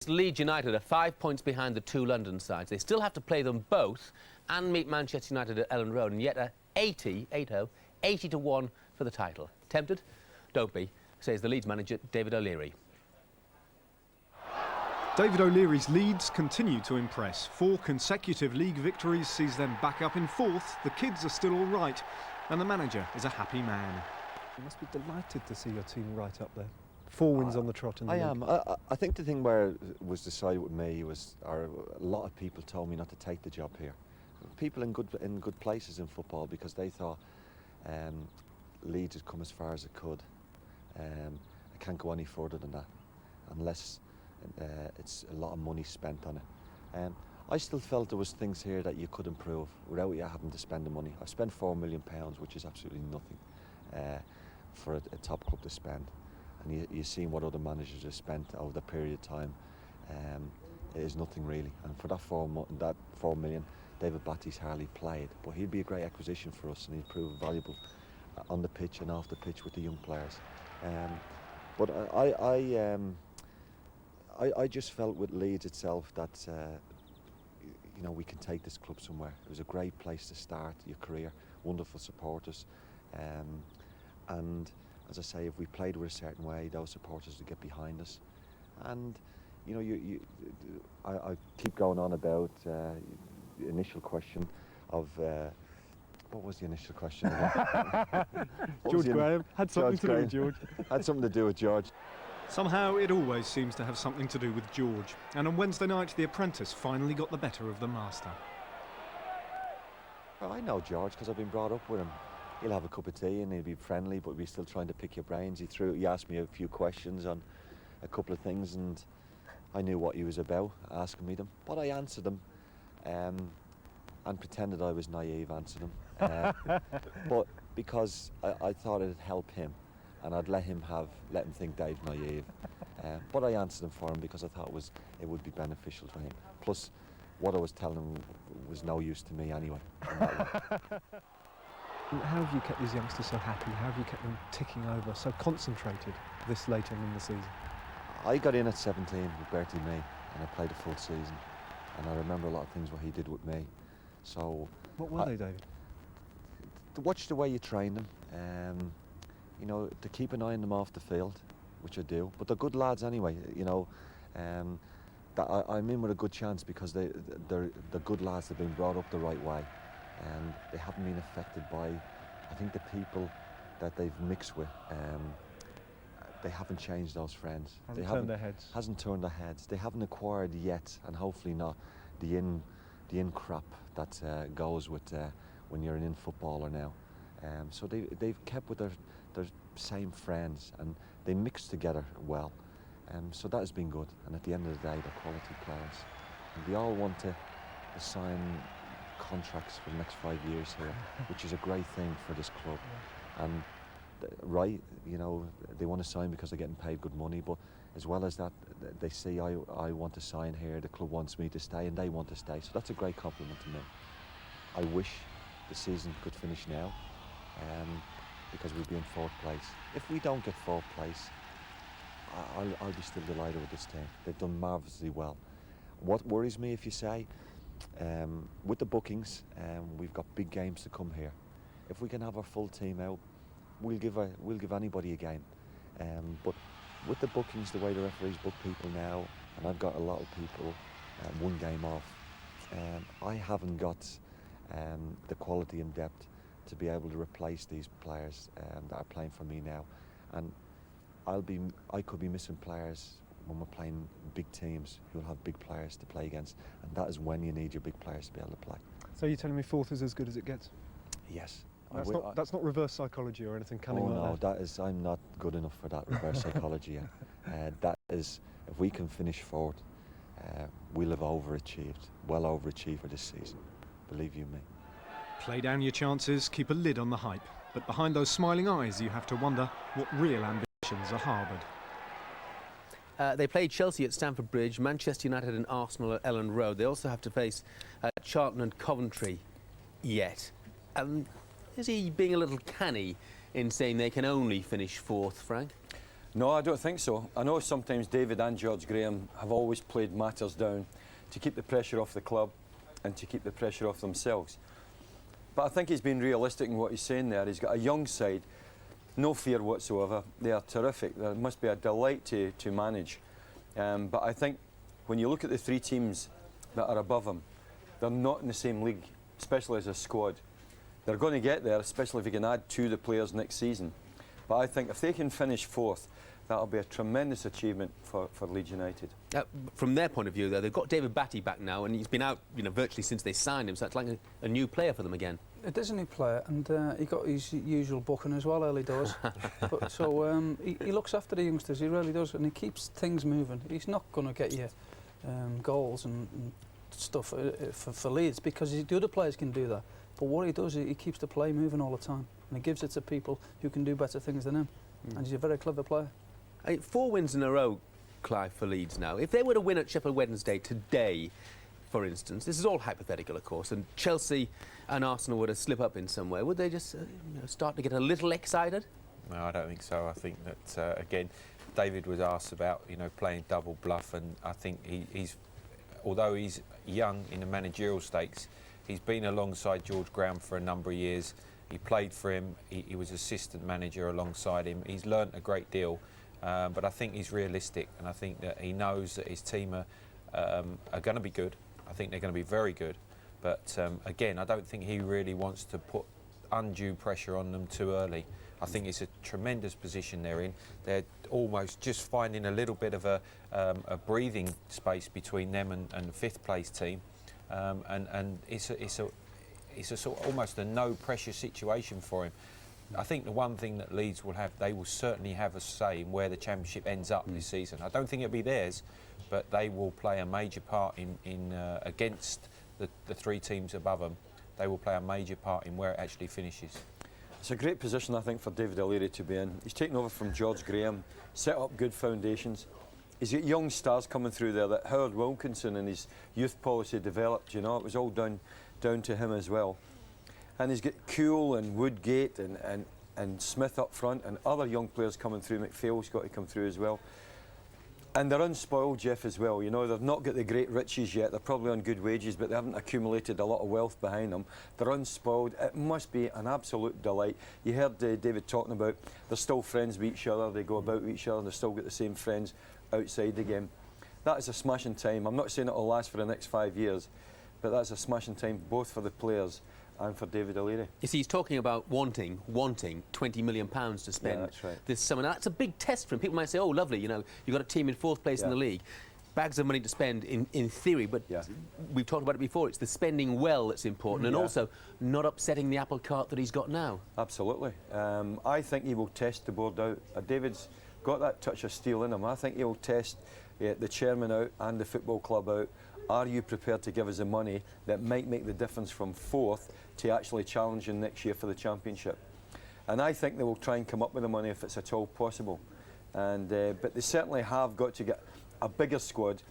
Whilst Leeds United are 5 points behind the two London sides, they still have to play them both and meet Manchester United at Ellen Road, and yet are 80 to 1 for the title. Tempted? Don't be, says the Leeds manager David O'Leary. David O'Leary's Leeds continue to impress. 4 consecutive league victories sees them back up in 4th. The kids are still all right, and the manager is a happy man. You must be delighted to see your team right up there. 4 wins on the trot in the league. I am. I think the thing where it was decided with me was, a lot of people told me not to take the job here. People in good places in football, because they thought Leeds had come as far as it could. I can't go any further than that, unless it's a lot of money spent on it. I still felt there was things here that you could improve without you having to spend the money. I've spent £4 million, which is absolutely nothing for a top club to spend. And you've seen what other managers have spent over the period of time. It is nothing really. And for that £4 million, David Batty's hardly played, but he'd be a great acquisition for us, and he'd prove valuable on the pitch and off the pitch with the young players. But I just felt with Leeds itself that you know, we can take this club somewhere. It was a great place to start your career, wonderful supporters, and as I say, if we played with a certain way, those supporters would get behind us. And you know, I keep going on about the initial question of what was the initial question? George Graham had something to do with George. Had something to do with George. Somehow it always seems to have something to do with George. And on Wednesday night, the apprentice finally got the better of the master. Well, I know George because I've been brought up with him. He'll have a cup of tea and he'll be friendly, but we're still trying to pick your brains. He asked me a few questions on a couple of things, and I knew what he was about, asking me them. But I answered them, and pretended I was naive, answered them. But because I thought it'd help him, and I'd let him think Dave's naive. But I answered them for him because I thought it would be beneficial for him. Plus, what I was telling him was no use to me anyway. How have you kept these youngsters so happy? How have you kept them ticking over, so concentrated this late in the season? I got in at 17 with Bertie Mee, and I played a full season. And I remember a lot of things what he did with me. So what were they, David? To watch the way you train them, you know, to keep an eye on them off the field, which I do. But they're good lads anyway, you know. That I'm in with a good chance because they're good lads. They've been brought up the right way, and they haven't been affected by, I think, the people that they've mixed with. They haven't changed those friends. Hasn't turned their heads. Hasn't turned their heads. They haven't acquired yet, and hopefully not, the in crap that goes with when you're an in footballer now. So they've kept with their same friends, and they mix together well. So that has been good. And at the end of the day, they're quality players. And they all want to sign contracts for the next 5 years here, which is a great thing for this club. And right, you know, they want to sign because they're getting paid good money, but as well as that, they say I want to sign here, the club wants me to stay, and they want to stay. So that's a great compliment to me. I wish the season could finish now, because we'll be in 4th place. If we don't get 4th place, I'll be still delighted with this team. They've done marvellously well. What worries me, if you say, with the bookings, we've got big games to come here. If we can have our full team out, we'll give anybody a game. But with the bookings, the way the referees book people now, and I've got a lot of people one game off, I haven't got the quality and depth to be able to replace these players that are playing for me now. And I could be missing players when we're playing big teams who'll have big players to play against, and that is when you need your big players to be able to play. So you're telling me 4th is as good as it gets? Yes. That's not reverse psychology or anything cunning like that? No, that is, I'm not good enough for that reverse psychology yet. That is, if we can finish 4th, we'll have overachieved, well overachieved for this season, believe you me. Play down your chances, keep a lid on the hype. But behind those smiling eyes, you have to wonder what real ambitions are harboured. They played Chelsea at Stamford Bridge, Manchester United and Arsenal at Ellen Road. They also have to face Charlton and Coventry yet. Is he being a little canny in saying they can only finish 4th, Frank? No, I don't think so. I know sometimes David and George Graham have always played matters down to keep the pressure off the club and to keep the pressure off themselves. But I think he's been realistic in what he's saying there. He's got a young side, no fear whatsoever. They are terrific. They must be a delight to manage. But I think when you look at the three teams that are above him, they're not in the same league, especially as a squad. They're going to get there, especially if you can add to the players next season. But I think if they can finish fourth, that'll be a tremendous achievement for Leeds United. From their point of view, though, they've got David Batty back now, and he's been out, virtually since they signed him. So it's like a new player for them again. It is a new player, and he got his usual booking as well, early doors. So he looks after the youngsters, he really does, and he keeps things moving. He's not going to get you goals and stuff for Leeds, because the other players can do that. But what he does, he keeps the play moving all the time, and he gives it to people who can do better things than him. And he's a very clever player. 4 wins in a row, Clive, for Leeds now. If they were to win at Sheffield Wednesday today, for instance, this is all hypothetical, of course, and Chelsea and Arsenal were to slip up in some way, would they just start to get a little excited? No, I don't think so. I think that, again, David was asked about, playing double bluff, and I think he's, although he's young in the managerial stakes, he's been alongside George Graham for a number of years. He played for him, he was assistant manager alongside him. He's learnt a great deal, but I think he's realistic, and I think that he knows that his team are going to be good. I think they're going to be very good. But again, I don't think he really wants to put undue pressure on them too early. I think it's a tremendous position they're in. They're almost just finding a little bit of a breathing space between them and the fifth place team. And it's a sort of almost a no pressure situation for him. I think the one thing that Leeds will have, they will certainly have a say in where the championship ends up this season. I don't think it'll be theirs, but they will play a major part in against the three teams above them. They will play a major part in where it actually finishes. It's a great position, I think, for David O'Leary to be in. He's taken over from George Graham, set up good foundations. He's got young stars coming through there that Howard Wilkinson and his youth policy developed, it was all down to him as well. And he's got Kuhl and Woodgate and Smith up front, and other young players coming through. McPhail's got to come through as well. And they're unspoiled, Jeff, as well. They've not got the great riches yet. They're probably on good wages, but they haven't accumulated a lot of wealth behind them. They're unspoiled. It must be an absolute delight. You heard David talking about they're still friends with each other. They go about with each other, and they've still got the same friends outside the game. That is a smashing time. I'm not saying it'll last for the next 5 years, but that's a smashing time both for the players and for David O'Leary. You see, he's talking about wanting £20 million to spend this summer. Now, that's a big test for him. People might say, oh, lovely, you've got a team in fourth place in the league. Bags of money to spend in theory, but we've talked about it before. It's the spending well that's important, and also not upsetting the apple cart that he's got now. Absolutely. I think he will test the board out. David's got that touch of steel in him. I think he'll test the chairman out and the football club out. Are you prepared to give us the money that might make the difference from fourth to actually challenging next year for the championship? And I think they will try and come up with the money if it's at all possible. And but they certainly have got to get a bigger squad.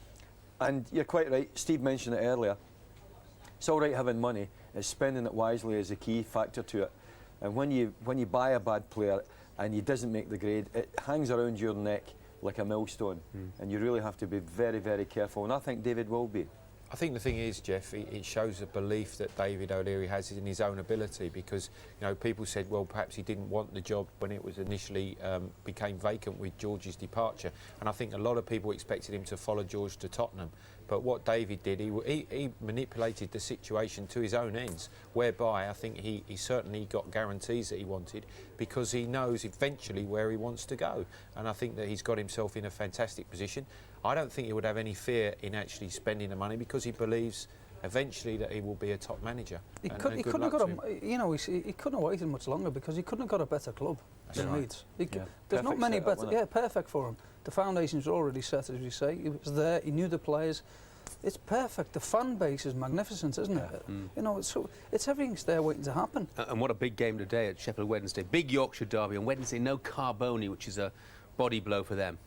And you're quite right, Steve mentioned it earlier. It's all right having money, it's spending it wisely is a key factor to it. And when you buy a bad player and he doesn't make the grade, it hangs around your neck like a millstone, and you really have to be very, very careful, and I think David will be. I think the thing is, Jeff, it shows a belief that David O'Leary has in his own ability, because people said, well, perhaps he didn't want the job when it was initially became vacant with George's departure, and I think a lot of people expected him to follow George to Tottenham. But what David did, he manipulated the situation to his own ends, whereby I think he certainly got guarantees that he wanted, because he knows eventually where he wants to go. And I think that he's got himself in a fantastic position. I don't think he would have any fear in actually spending the money, because he believes eventually that he will be a top manager. He couldn't have waited much longer, because he couldn't have got a better club than Leeds. There's not many better. Yeah, perfect for him. The foundations are already set, as you say. He was there. He knew the players. It's perfect. The fan base is magnificent, isn't it? It's everything's there waiting to happen. And what a big game today at Sheffield Wednesday. Big Yorkshire derby on Wednesday. No Carboni, which is a body blow for them.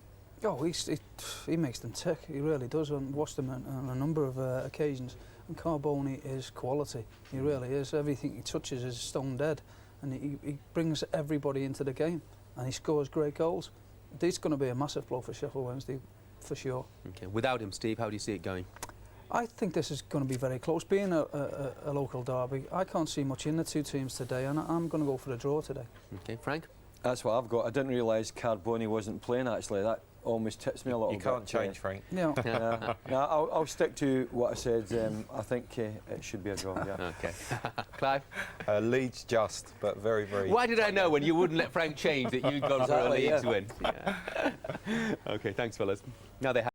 Oh, he makes them tick. He really does. I've watched him on a number of occasions. And Carboni is quality. He really is. Everything he touches is stone dead. And he brings everybody into the game. And he scores great goals. It's going to be a massive blow for Sheffield Wednesday, for sure. Okay. Without him, Steve, how do you see it going? I think this is going to be very close. Being a local derby, I can't see much in the two teams today, and I'm going to go for a draw today. Okay, Frank? That's what I've got. I didn't realise Carboni wasn't playing, actually. That almost tips me a little You bit. can't change, Frank. Yeah. No, I'll stick to what I said. I think it should be a draw, yeah. Okay. Clive? Leeds just, but very, very... Why did I know when you wouldn't let Frank change that you'd gone for a Exactly, Leeds yeah. win? Yeah. Okay, thanks, fellas. Now they have